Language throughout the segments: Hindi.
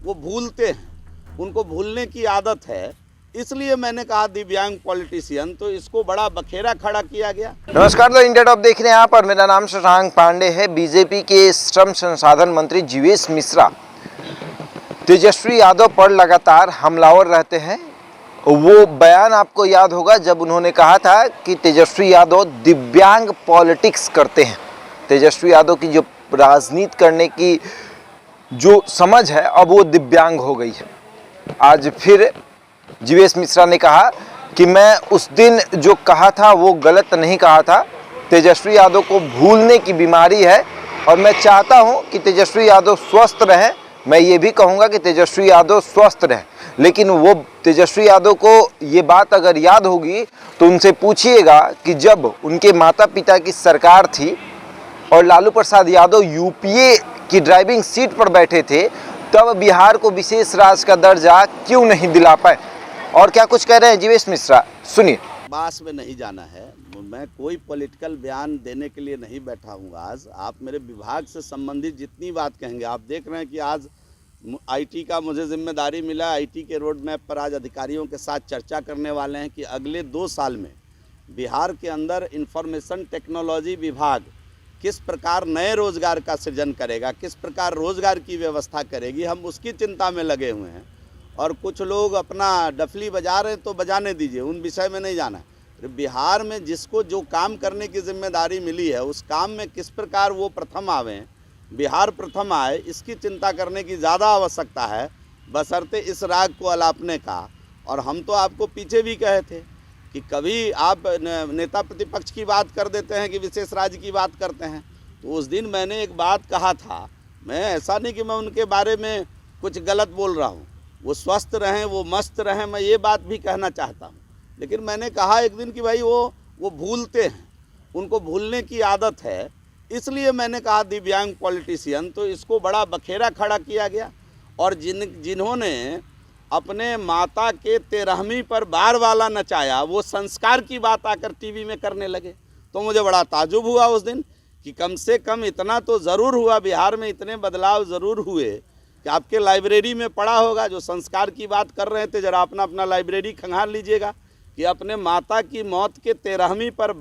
वो भूलते हैं, उनको भूलने की आदत है। इसलिए मैंने कहा दिव्यांग पॉलिटिशियन, तो इसको बड़ा बखेरा खड़ा किया गया। नमस्कार, तो इंडिया टॉप देख रहे हैं आप और मेरा नाम शशांक पांडे है। बीजेपी के श्रम संसाधन मंत्री जीवेश मिश्रा तेजस्वी यादव पर लगातार हमलावर रहते हैं। वो बयान आपको याद होगा जब उन्होंने कहा था कि तेजस्वी यादव दिव्यांग पॉलिटिक्स करते हैं। तेजस्वी यादव की जो राजनीति करने की जो समझ है अब वो दिव्यांग हो गई है। आज फिर जीवेश मिश्रा ने कहा कि मैं उस दिन जो कहा था वो गलत नहीं कहा था। तेजस्वी यादव को भूलने की बीमारी है और मैं चाहता हूं कि तेजस्वी यादव स्वस्थ रहें। मैं ये भी कहूंगा कि तेजस्वी यादव स्वस्थ रहें, लेकिन वो तेजस्वी यादव को ये बात अगर याद होगी तो उनसे पूछिएगा कि जब उनके माता पिता की सरकार थी और लालू प्रसाद यादव यूपीए की ड्राइविंग सीट पर बैठे थे, तब बिहार को विशेष राज्य का दर्जा क्यों नहीं दिला पाए। और क्या कुछ कह रहे हैं जीवेश मिश्रा, सुनिए। बास में नहीं जाना है, मैं कोई पॉलिटिकल बयान देने के लिए नहीं बैठा हूँ। आज आप मेरे विभाग से संबंधित जितनी बात कहेंगे, आप देख रहे हैं कि आज आईटी का मुझे जिम्मेदारी मिला। आईटी के रोड मैप पर आज अधिकारियों के साथ चर्चा करने वाले हैं कि अगले 2 साल में बिहार के अंदर इंफॉर्मेशन टेक्नोलॉजी विभाग किस प्रकार नए रोजगार का सृजन करेगा, किस प्रकार रोजगार की व्यवस्था करेगी, हम उसकी चिंता में लगे हुए हैं। और कुछ लोग अपना डफली बजा रहे हैं तो बजाने दीजिए, उन विषय में नहीं जाना है। बिहार में जिसको जो काम करने की जिम्मेदारी मिली है उस काम में किस प्रकार वो प्रथम आवें, बिहार प्रथम आए, इसकी चिंता करने की ज़्यादा आवश्यकता है, बशर्ते इस राग को अलापने का। और हम तो आपको पीछे भी कहे थे कि कभी आप नेता प्रतिपक्ष की बात कर देते हैं कि विशेष राज्य की बात करते हैं। तो उस दिन मैंने एक बात कहा था, मैं ऐसा नहीं कि मैं उनके बारे में कुछ गलत बोल रहा हूँ, वो स्वस्थ रहें, वो मस्त रहें, मैं ये बात भी कहना चाहता हूँ। लेकिन मैंने कहा एक दिन कि भाई वो भूलते हैं, उनको भूलने की आदत है। इसलिए मैंने कहा दिव्यांग पॉलिटिशियन, तो इसको बड़ा बखेरा खड़ा किया गया। और जिन्होंने अपने माता के 13वीं पर बार वाला नचाया, वो संस्कार की बात आकर टीवी में करने लगे। तो मुझे बड़ा ताजुब हुआ उस दिन कि कम से कम इतना तो ज़रूर हुआ, बिहार में इतने बदलाव ज़रूर हुए कि आपके लाइब्रेरी में पढ़ा होगा। जो संस्कार की बात कर रहे थे, ज़रा अपना लाइब्रेरी खंगाल लीजिएगा कि अपने माता की मौत के 13वीं पर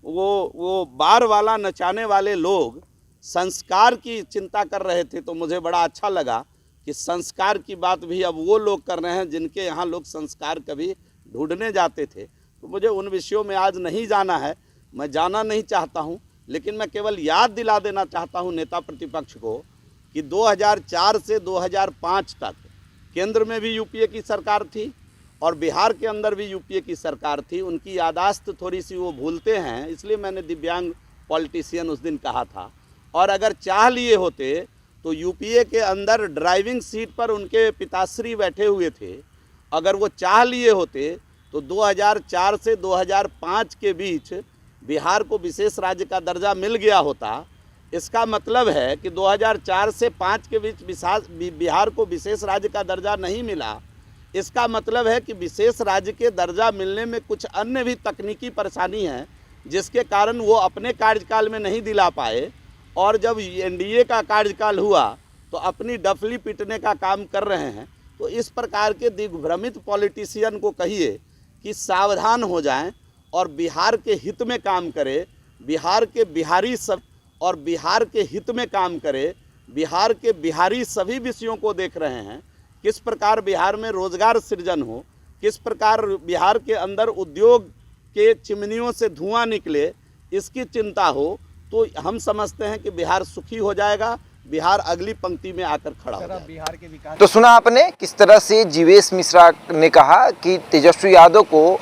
वो बार वाला नचाने वाले लोग संस्कार की चिंता कर रहे थे। तो मुझे बड़ा अच्छा लगा कि संस्कार की बात भी अब वो लोग कर रहे हैं जिनके यहाँ लोग संस्कार कभी ढूंढने जाते थे। तो मुझे उन विषयों में आज नहीं जाना है, मैं जाना नहीं चाहता हूँ। लेकिन मैं केवल याद दिला देना चाहता हूँ नेता प्रतिपक्ष को कि 2004 से 2005 तक केंद्र में भी यूपीए की सरकार थी और बिहार के अंदर भी यूपीए की सरकार थी। उनकी यादाश्त थोड़ी सी वो भूलते हैं, इसलिए मैंने दिव्यांग पॉलिटिशियन उस दिन कहा था। और अगर चाह लिए होते तो यूपीए के अंदर ड्राइविंग सीट पर उनके पिताश्री बैठे हुए थे, अगर वो चाह लिए होते तो 2004 से 2005 के बीच बिहार को विशेष राज्य का दर्जा मिल गया होता। इसका मतलब है कि 2004 से 5 के बीच बिहार को विशेष राज्य का दर्जा नहीं मिला। इसका मतलब है कि विशेष राज्य के दर्जा मिलने में कुछ अन्य भी तकनीकी परेशानी है, जिसके कारण वो अपने कार्यकाल में नहीं दिला पाए। और जब एनडीए का कार्यकाल हुआ तो अपनी डफली पीटने का काम कर रहे हैं। तो इस प्रकार के दिग्भ्रमित पॉलिटिशियन को कहिए कि सावधान हो जाएं और बिहार के हित में काम करे, बिहार के बिहारी सब और बिहार के हित में काम करे। बिहार के बिहारी सभी विषयों को देख रहे हैं, किस प्रकार बिहार में रोजगार सृजन हो, किस प्रकार बिहार के अंदर उद्योग के चिमनियों से धुआं निकले, इसकी चिंता हो। तो हम समझते हैं कि बिहार सुखी हो जाएगा, बिहार अगली पंक्ति में आकर खड़ा हो जाएगा। बिहार के विकास तो सुना आपने किस तरह से जीवेश मिश्रा ने कहा कि तेजस्वी यादव को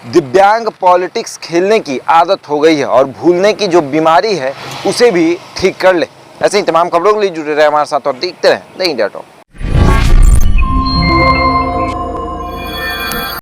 दिव्यांग पॉलिटिक्स खेलने की आदत हो गई है और भूलने की जो बीमारी है उसे भी ठीक कर ले। ऐसे ही तमाम खबरों के लिए जुड़े रहे हमारे साथ और देखते रहें द इंडिया टॉप।